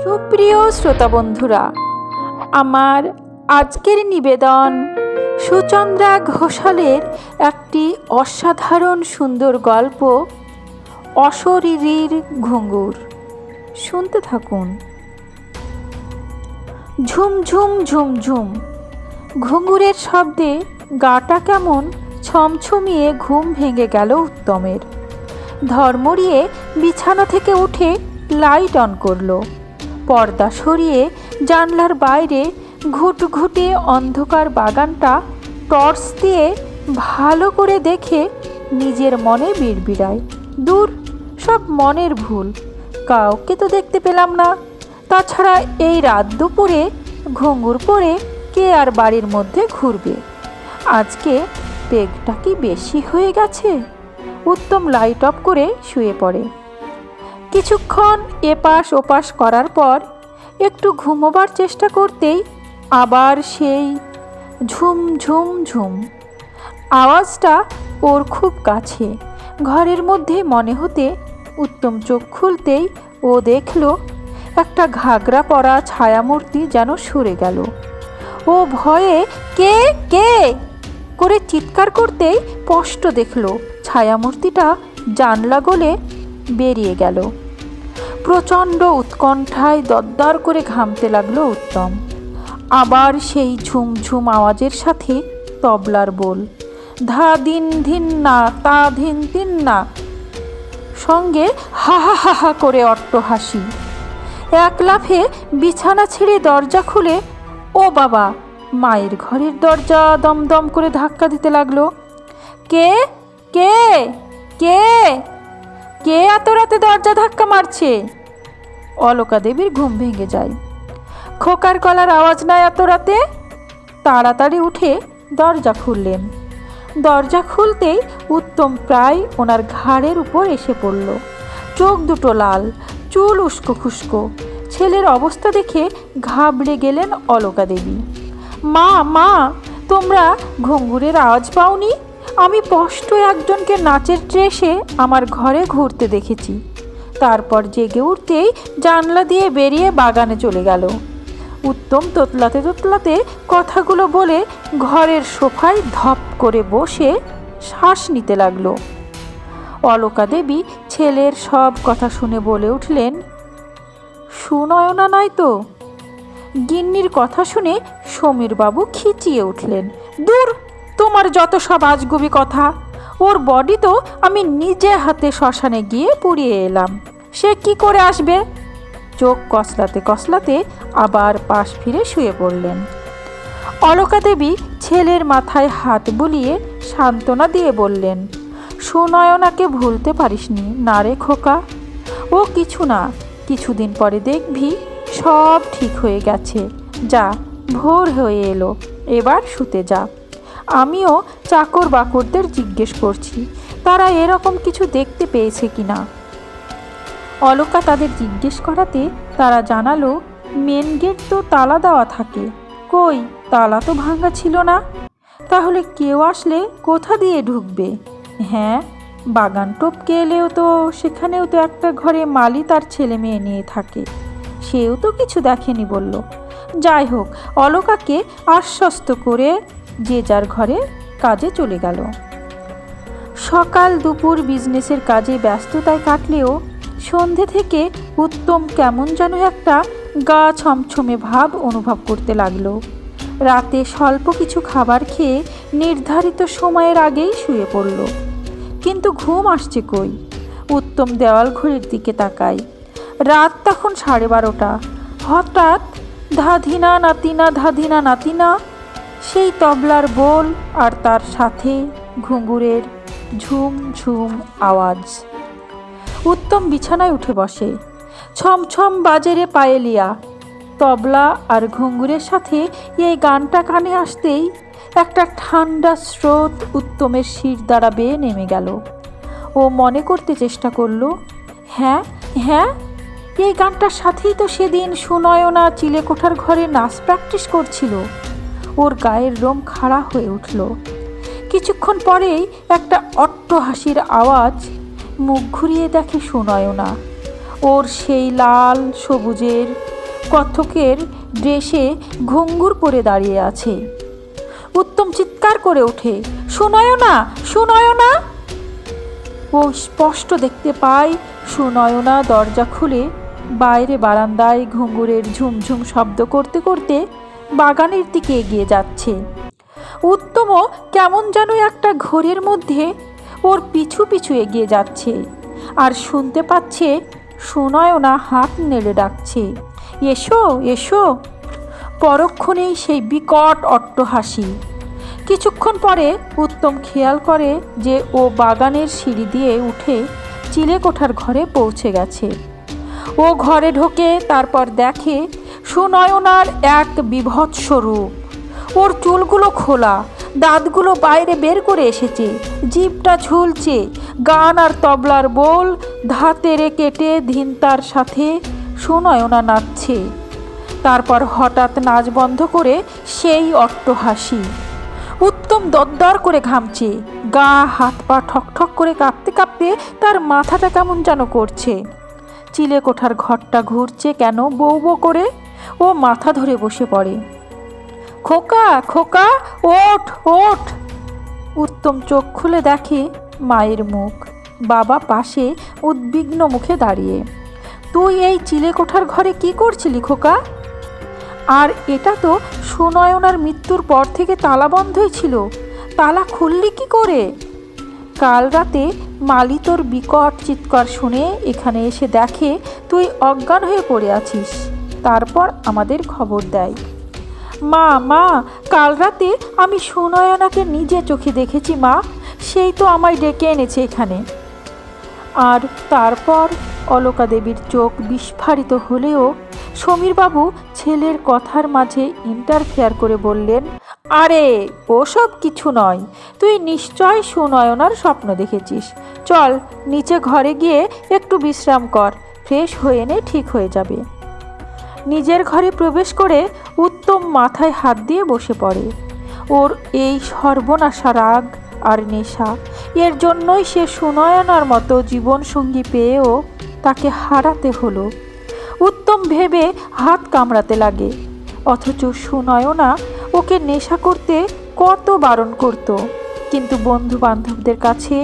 সুপ্রিয় শ্রোতা বন্ধুরা, আমার আজকের নিবেদন সুচন্দ্রা ঘোষালের একটি অসাধারণ সুন্দর গল্প অশরীরীর ঘুঙুর। শুনতে থাকুন। ঝুমঝুম ঝুমঝুম ঘুঙুরের শব্দে গাটা কেমন ছমছমিয়ে ঘুম ভেঙে গেল উত্তমের। ধর্মরিয়ে বিছানা থেকে উঠে লাইট অন করলো। পর্দা সরিয়ে জানলার বাইরে ঘুটঘুটে অন্ধকার বাগানটা টর্চ দিয়ে ভালো করে দেখে নিজের মনে বিড়বিড়ায়, দূর, সব মনের ভুল, কাউকে তো দেখতে পেলাম না। তাছাড়া এই রাত দুপুরে ঘুঙুর পরে কে আর বাড়ির মধ্যে ঘুরবে? আজকে পেগটা কি বেশি হয়ে গেছে? উত্তম লাইট অফ করে শুয়ে পড়ে। কিছুক্ষণ এপাশ ওপাশ করার পর একটু ঘুমোবার চেষ্টা করতেই আবার সেই ঝুম ঝুম ঝুম আওয়াজটা ওর খুব কাছে, ঘরের মধ্যে মনে হতে। উত্তম চোখ খুলতেই ও দেখল একটা ঘাগরা পরা ছায়ামূর্তি যেন সরে গেল। ও ভয়ে কে কে করে চিৎকার করতেই স্পষ্ট দেখল ছায়ামূর্তিটা জানলা গলে বেরিয়ে গেল। প্রচণ্ড উৎকণ্ঠায় দরদর করে ঘামতে লাগলো উত্তম। আবার সেই ঝুমঝুম আওয়াজের সাথে তবলার বোল, ধা দিন ধিন না তা ধিন তিন না, সঙ্গে হা হা হা হা করে অট্টহাসি। এক লাফে বিছানা ছেড়ে দরজা খুলে ও বাবা, মায়ের ঘরের দরজা দমদম করে ধাক্কা দিতে লাগলো। কে কে কে কে এত রাতে দরজা ধাক্কা মারছে? অলকা দেবীর ঘুম ভেঙে যায়। খোকার গলার আওয়াজ না এত রাতে? তাড়াতাড়ি উঠে দরজা খুললেন। দরজা খুলতেই উত্তম প্রায় ওনার ঘাড়ের উপর এসে পড়ল। চোখ দুটো লাল, চুল উস্কো খুস্কো। ছেলের অবস্থা দেখে ঘাবড়ে গেলেন অলকা দেবী। মা মা, তোমরা ঘুঙুরের আওয়াজ পাওনি? আমি স্পষ্ট একজনকে নাচের ড্রেসে আমার ঘরে ঘুরতে দেখেছি। তারপর জেগে উঠতেই জানলা দিয়ে বেরিয়ে বাগানে চলে গেল। উত্তম তোতলাতে তোতলাতে কথাগুলো বলে ঘরের সোফায় ধপ করে বসে শ্বাস নিতে লাগলো। অলকা দেবী ছেলের সব কথা শুনে বলে উঠলেন, সুনয়না নয় তো? গিন্নির কথা শুনে সমীরবাবু খিচিয়ে উঠলেন, দূর, তোমার যত সব আজগুবি কথা। ওর বডি তো আমি নিজে হাতে শ্মশানে গিয়ে পুড়িয়ে এলাম, সে কি করে আসবে? চোখ কসলাতে কসলাতে আবার পাশ ফিরে শুয়ে পড়লেন। অলকা দেবী ছেলের মাথায় হাত বুলিয়ে সান্ত্বনা দিয়ে বললেন, সুনয়নাকে ভুলতে পারিসনি না রে খোকা? ও কিছু না, কিছুদিন পরে দেখবি সব ঠিক হয়ে গেছে। যা, ভোর হয়ে এলো, এবার শুতে যা। আমিও চাকর বাকরদের জিজ্ঞেস করছি তারা এরকম কিছু দেখতে পেয়েছে কিনা। অলকা তাদের জিজ্ঞেস করাতে তারা জানালো, মেন গেট তো তালা দেওয়া থাকে, কই তালা তো ভাঙা ছিল না। তাহলে কেউ আসলে কোথা দিয়ে ঢুকবে? হ্যাঁ, বাগান টপকে এলেও তো সেখানেও তো একটা ঘরে মালি তার ছেলে মেয়ে নিয়ে থাকে, সেও তো কিছু দেখেনি বলল। যাই হোক, অলকাকে আশ্বস্ত করে যে যার ঘরে কাজে চলে গেল। সকাল দুপুর বিজনেসের কাজে ব্যস্ততায় কাটলেও সন্ধে থেকে উত্তম কেমন যেন একটা গা ছমছমে ভাব অনুভব করতে লাগলো। রাতে স্বল্প কিছু খাবার খেয়ে নির্ধারিত সময়ের আগেই শুয়ে পড়ল, কিন্তু ঘুম আসছে কই? উত্তম দেওয়াল ঘড়ির দিকে তাকায়। রাত তখন 12:30। হঠাৎ ধাধিনা নাতিনা ধাধিনা নাতিনা, সেই তবলার বোল আর তার সাথে ঘুঙুরের ঝুম ঝুম আওয়াজ। উত্তম বিছানায় উঠে বসে। ছমছম বাজে পায়েলিয়া। তবলা আর ঘুঙুরের সাথে এই গানটা কানে আসতেই একটা ঠান্ডা স্রোত উত্তমের শির দ্বারা বেয়ে নেমে গেল। ও মনে করতে চেষ্টা করল, হ্যাঁ হ্যাঁ, এই গানটার সাথেই তো সেদিন সুনয়না চিলেকোঠার ঘরে নাচ প্র্যাকটিস করছিল। ওর গায়ের লোম খাড়া হয়ে উঠল। কিছুক্ষণ পরেই একটা অট্টহাসির আওয়াজ। মুখ ঘুরিয়ে দেখে সুনয়না। ওর সেই লাল সবুজের কত্থকের ড্রেসে ঘুঙ্গুর পরে দাঁড়িয়ে আছে। উত্তম চিৎকার করে ওঠে, সুনয়না, সুনয়না! ও স্পষ্ট দেখতে পায় সুনয়না দরজা খুলে বাইরে বারান্দায় ঘুঙুরের ঝুমঝুম শব্দ করতে করতে বাগানের দিকে এগিয়ে যাচ্ছে। উত্তমও কেমন যেন একটা ঘোরের মধ্যে ওর পিছু পিছু এগিয়ে যাচ্ছে, আর শুনতে পাচ্ছে সুনয়না হাত নেড়ে ডাকছে, এসো এসো। পরক্ষণেই সেই বিকট অট্টহাসি। কিছুক্ষণ পরে উত্তম খেয়াল করে যে ও বাগানের সিঁড়ি দিয়ে উঠে চিলেকোঠার ঘরে পৌঁছে গেছে। ও ঘরে ঢোকে, তারপর দেখে সুনয়নার এক বিভৎস রূপ। ওর চুলগুলো খোলা, দাঁতগুলো বাইরে বের করে এসেছে, জিভটা ঝুলছে, গান আর তবলার বোল ধাতেরে কেটে ধিনতার সাথে সুনয়না নাচছে। তারপর হঠাৎ নাচ বন্ধ করে সেই অট্টহাসি। উত্তম দরদর করে ঘামছে, গা হাত পা ঠকঠক করে কাঁপতে কাঁপতে তার মাথাটা কেমন যেন করছে। চিলেকোঠার ঘরটা ঘুরছে কেন বউ বউ করে। ও মাথা ধরে বসে পড়ে। খোকা, খোকা, ওঠ ওঠ! উত্তম চোখ খুলে দেখে মায়ের মুখ, বাবা পাশে উদ্বিগ্ন মুখে দাঁড়িয়ে। তুই এই চিলেকোঠার ঘরে কি করছিলি খোকা? আর এটা তো সুনয়নার মৃত্যুর পর থেকে তালা বন্ধই ছিল, তালা খুললি কি করে? কাল রাতে মালি তোর বিকট চিৎকার শুনে এখানে এসে দেখে তুই অজ্ঞান হয়ে পড়ে আছিস, তারপর আমাদের খবর দেয়। মা, মা, কাল রাতে আমি সুনয়নাকে নিজে চোখে দেখেছি মা, সেই তো আমায় ডেকে এনেছে এখানে। আর তারপর অলকা দেবীর চোখ বিস্ফারিত হলেও সমীরবাবু ছেলের কথার মাঝে ইন্টারফেয়ার করে বললেন, আরে ওসব কিছু নয়, তুই নিশ্চয় সুনয়নার স্বপ্ন দেখেছিস। চল নিচে ঘরে গিয়ে একটু বিশ্রাম কর, ফ্রেশ হয়ে নে, ঠিক হয়ে যাবে। নিজের ঘরে প্রবেশ করে উত্তম মাথায় হাত দিয়ে বসে পড়ে। ওর এই সর্বনাশা রাগ আর নেশা, এর জন্যই সে সুনয়নার মতো জীবনসঙ্গী পেয়েও তাকে হারাতে হলো। উত্তম ভেবে হাত কামড়াতে লাগে, অথচ সুনয়না ওকে নেশা করতে কত বারণ করত। কিন্তু বন্ধু বান্ধবদের কাছে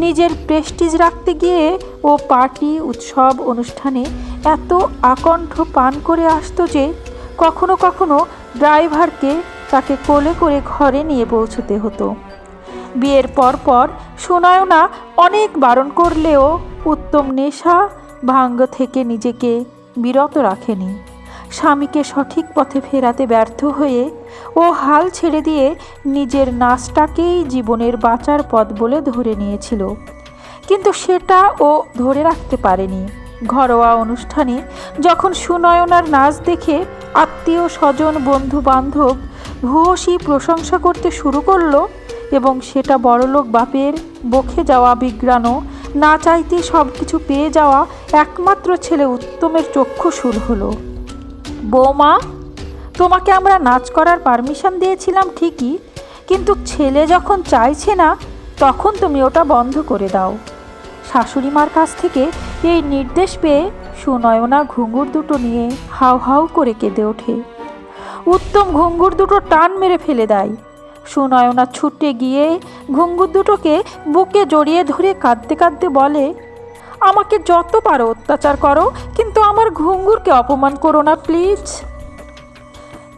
নিজের প্রেস্টিজ রাখতে গিয়ে ও পার্টি, উৎসব, অনুষ্ঠানে এত আকণ্ঠ পান করে আসতো যে কখনো কখনো ড্রাইভারকে তাকে কোলে করে ঘরে নিয়ে পৌঁছতে হতো। বিয়ের পর সুনয়না অনেক বারণ করলেও উত্তম নেশা ভাঙ্গ থেকে নিজেকে বিরত রাখেনি। স্বামীকে সঠিক পথে ফেরাতে ব্যর্থ হয়ে ও হাল ছেড়ে দিয়ে নিজের নাচটাকেই জীবনের বাঁচার পথ বলে ধরে নিয়েছিল, কিন্তু সেটা ও ধরে রাখতে পারেনি। ঘরোয়া অনুষ্ঠানে যখন সুনয়নার নাচ দেখে আত্মীয় স্বজন, বন্ধু বান্ধব ভূয়সী প্রশংসা করতে শুরু করলো এবং সেটা বড়লোক বাপের বকে যাওয়া বিগ্রানো, না চাইতে সব কিছু পেয়ে যাওয়া একমাত্র ছেলে উত্তমের চক্ষুশূল হলো। বৌমা, তোমাকে আমরা নাচ করার পারমিশন দিয়েছিলাম ঠিকই, কিন্তু ছেলে যখন চাইছে না তখন তুমি ওটা বন্ধ করে দাও। শাশুড়ি মার কাছ থেকে এই নির্দেশ পেয়ে সুনয়না ঘুঙুর দুটো নিয়ে হাউ হাউ করে কেঁদে ওঠে। উত্তম ঘুঙুর দুটো টান মেরে ফেলে দেয়। সুনয়না ছুটে গিয়ে ঘুঙুর দুটোকে বুকে জড়িয়ে ধরে কাঁদতে কাঁদতে বলে, আমাকে যত পারো অত্যাচার করো, কিন্তু আমার ঘুঙুরকে অপমান করো না প্লিজ।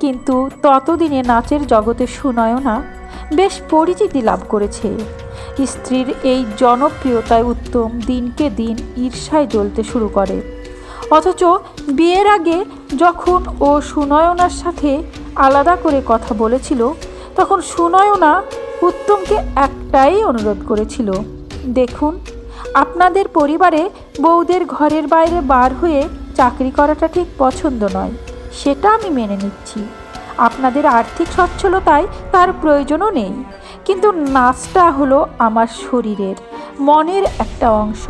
কিন্তু ততদিনে নাচের জগতে সুনয়না বেশ পরিচিতি লাভ করেছে। স্ত্রীর এই জনপ্রিয়তায় উত্তম দিনকে দিন ঈর্ষায় জ্বলতে শুরু করে। অথচ বিয়ের আগে যখন ও সুনয়নার সাথে আলাদা করে কথা বলেছিল, তখন সুনয়না উত্তমকে একটাই অনুরোধ করেছিল, দেখুন, আপনাদের পরিবারে বউদের ঘরের বাইরে বার হয়ে চাকরি করাটা ঠিক পছন্দ নয়, সেটা আমি মেনে নিচ্ছি। আপনাদের আর্থিক সচ্ছলতায় তার প্রয়োজনও নেই, কিন্তু নাচটা হলো আমার শরীরের, মনের একটা অংশ।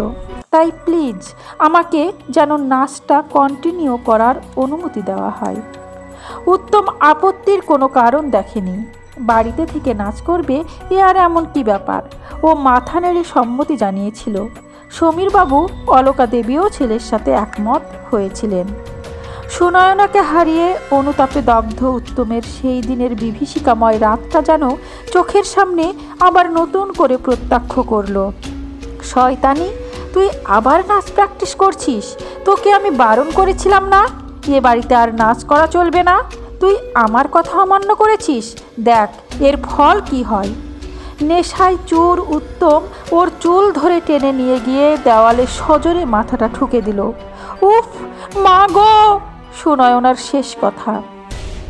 তাই প্লিজ আমাকে যেন নাচটা কন্টিনিউ করার অনুমতি দেওয়া হয়। উত্তম আপত্তির কোনো কারণ দেখেনি। বাড়িতে থেকে নাচ করবে এ আর এমন কি ব্যাপার, ও মাথা নেড়ে সম্মতি জানিয়েছিল। সমীরবাবু, অলকা দেবীও ছেলের সাথে একমত হয়েছিলেন। সুনয়নাকে হারিয়ে অনুতাপে দগ্ধ উত্তমের সেই দিনের বিভীষিকাময় রাতটা যেন চোখের সামনে আবার নতুন করে প্রত্যক্ষ করল। শয়তানি, তুই আবার নাচ প্র্যাকটিস করছিস? তোকে আমি বারণ করেছিলাম না এ বাড়িতে আর নাচ করা চলবে না? তুই আমার কথা অমান্য করেছিস, দেখ এর ফল কি হয়। নেশায় চোর উত্তম ওর চুল ধরে টেনে নিয়ে গিয়ে দেওয়ালে সজোরে মাথাটা ঠুকে দিল। উফ মা গো, সুনয়নার শেষ কথা।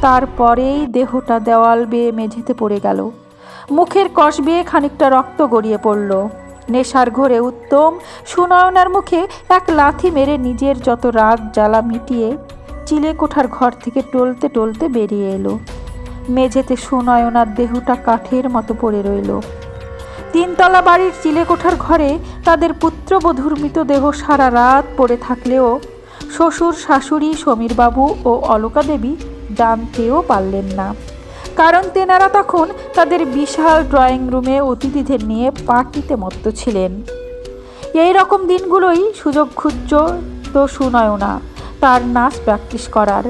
তারপরেই দেহটা দেওয়াল বেয়ে মেঝেতে পড়ে গেল। মুখের কষ বেয়ে খানিকটা রক্ত গড়িয়ে পড়ল। নেশার ঘোরে উত্তম সুনয়নার মুখে এক লাথি মেরে নিজের যত রাগ জ্বালা মিটিয়ে চিলেকোঠার ঘর থেকে টলতে টলতে বেরিয়ে এলো। মেঝেতে সুনয়নার দেহটা কাঠের মতো পড়ে রইল। তিনতলা বাড়ির চিলেকোঠার ঘরে তাদের পুত্রবধূর মৃতদেহ সারা রাত পড়ে থাকলেও শ্বশুর শাশুড়ি সমীরবাবু ও অলকা দেবী জানতেও পারলেন না, কারণ তেনারা তখন তাদের বিশাল ড্রয়িং রুমে অতিথিদের নিয়ে পার্টিতে মত্ত ছিলেন। এই রকম দিনগুলোই সুযোগ খুঁজছ তো সুনয়না তার নাচ প্র্যাকটিস করার।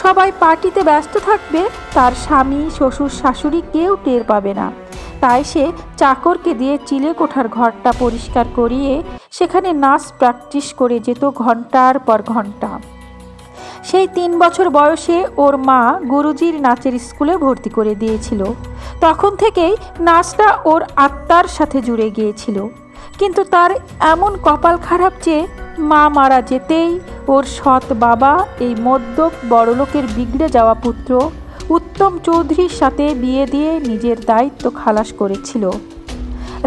সবাই পার্টিতে ব্যস্ত থাকবে, তার স্বামী শ্বশুর শাশুড়ি কেউ টের পাবে না। তাই সে চাকরকে দিয়ে চিলেকোঠার ঘরটা পরিষ্কার করিয়ে সেখানে নাচ প্র্যাকটিস করে যেত ঘন্টার পর ঘন্টা। সেই 3 বছর বয়সে ওর মা গুরুজির নাচের স্কুলে ভর্তি করে দিয়েছিল। তখন থেকেই নাচটা ওর আত্মার সাথে জুড়ে গিয়েছিল। কিন্তু তার এমন কপাল খারাপ যে মা মারা যেতেই ওর সৎ বাবা এই মদ্যপ বড়লোকের বিগড়ে যাওয়া পুত্র উত্তম চৌধুরীর সাথে বিয়ে দিয়ে নিজের দায়িত্ব খালাস করেছিল।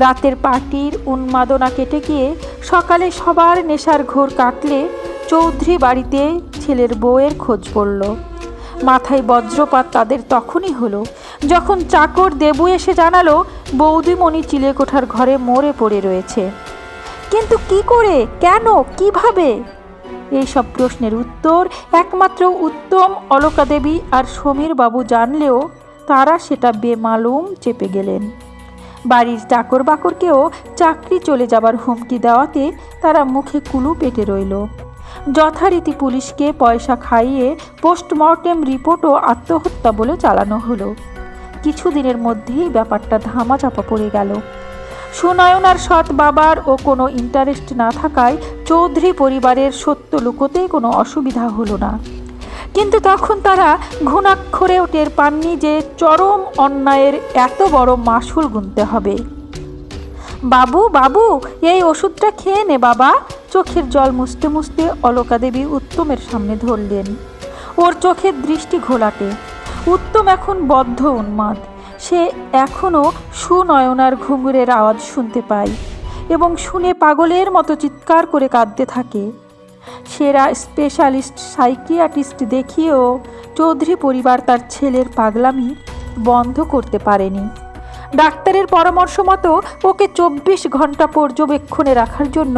রাতের পার্টির উন্মাদনা কেটে গিয়ে সকালে সবার নেশার ঘোর কাটলে চৌধুরী বাড়িতে ছেলের বউয়ের খোঁজ পড়ল। মাথায় বজ্রপাত তাদের তখনই হলো যখন চাকর দেবু এসে জানালো বৌদিমণি চিলেকোঠার ঘরে মরে পড়ে রয়েছে। কিন্তু কি করে, কেন, কিভাবে? এইসব প্রশ্নের উত্তর একমাত্র উত্তম, অলকা দেবী আর সমীর বাবু জানলেও তারা সেটা বেমালুম চেপে গেলেন। বাড়ির চাকর বাকরকেও চাকরি চলে যাবার হুমকি দেওয়াতে তারা মুখে কুলু পেটে রইল। যথারীতি পুলিশকে পয়সা খাইয়ে পোস্টমর্টেম রিপোর্টও আত্মহত্যা বলে চালানো হলো। কিছুদিনের মধ্যেই ব্যাপারটা ধামাচাপা পড়ে গেল। সুনয়নার সৎ বাবার ও কোনো ইন্টারেস্ট না থাকায় চৌধুরী পরিবারের সত্য লুকোতে কোনো অসুবিধা হলো না। কিন্তু তখন তারা ঘুণাক্ষরেও টের পাননি যে চরম অন্যায়ের এত বড় মাসুল গুনতে হবে। বাবু বাবু, এই ওষুধটা খেয়ে নে বাবা। চোখের জল মুছতে মুছতে অলকা দেবী উত্তমের সামনে ধরলেন। ওর চোখের দৃষ্টি ঘোলাটে। উত্তম এখন বদ্ধ উন্মাদ। সে এখনও সুনয়নার ঘুঙুরের আওয়াজ শুনতে পায় এবং শুনে পাগলের মতো চিৎকার করে কাঁদতে থাকে। সেরা স্পেশালিস্ট সাইকিয়াট্রিস্ট দেখিয়েও চৌধুরী পরিবার তার ছেলের পাগলামি বন্ধ করতে পারেনি। ডাক্তারের পরামর্শ মতো ওকে 24 ঘন্টা পর্যবেক্ষণে রাখার জন্য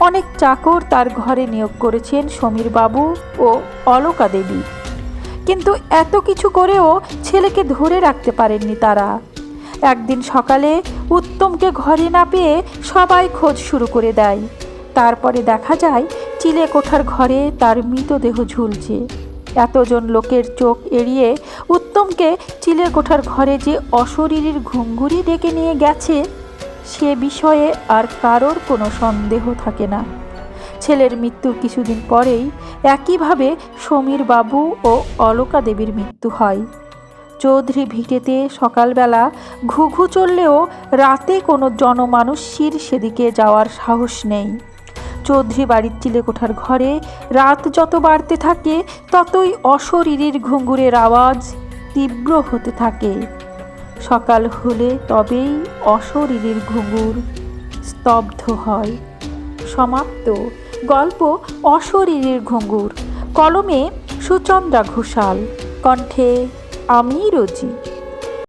অনেক চাকর তার ঘরে নিয়োগ করেছেন সমীরবাবু ও অলকা দেবী। কিন্তু এত কিছু করেও ছেলেকে ধরে রাখতে পারেননি তারা। একদিন সকালে উত্তমকে ঘরে না পেয়ে সবাই খোঁজ শুরু করে দেয়। তারপরে দেখা যায় চিলেকোঠার ঘরে তার মৃতদেহ ঝুলছে। এতজন লোকের চোখ এড়িয়ে উত্তমকে চিলেকোঠার ঘরে যে অশরীরীর ঘুঙুরি ডেকে নিয়ে গেছে সে বিষয়ে আর কারোর কোনো সন্দেহ থাকে না। ছেলের মৃত্যুর কিছুদিন পরেই একইভাবে সমীর বাবু ও অলকা দেবীর মৃত্যু হয়। চৌধুরী ভিটেতে সকালবেলা ঘুঘু চললেও রাতে কোনো জনমানুষীর সেদিকে যাওয়ার সাহস নেই। চৌধুরী বাড়ির চিলেকোঠার ঘরে রাত যত বাড়তে থাকে ততই অশরীরীর ঘুঙুরের আওয়াজ তীব্র হতে থাকে। সকাল হলে তবেই অশরীরীর ঘুঙুর স্তব্ধ হয়। সমাপ্ত। গল্প অশরীরীর ঘুঙুর। কলমে সুচন্দ্রা ঘোষাল, কণ্ঠে আমি রোজি।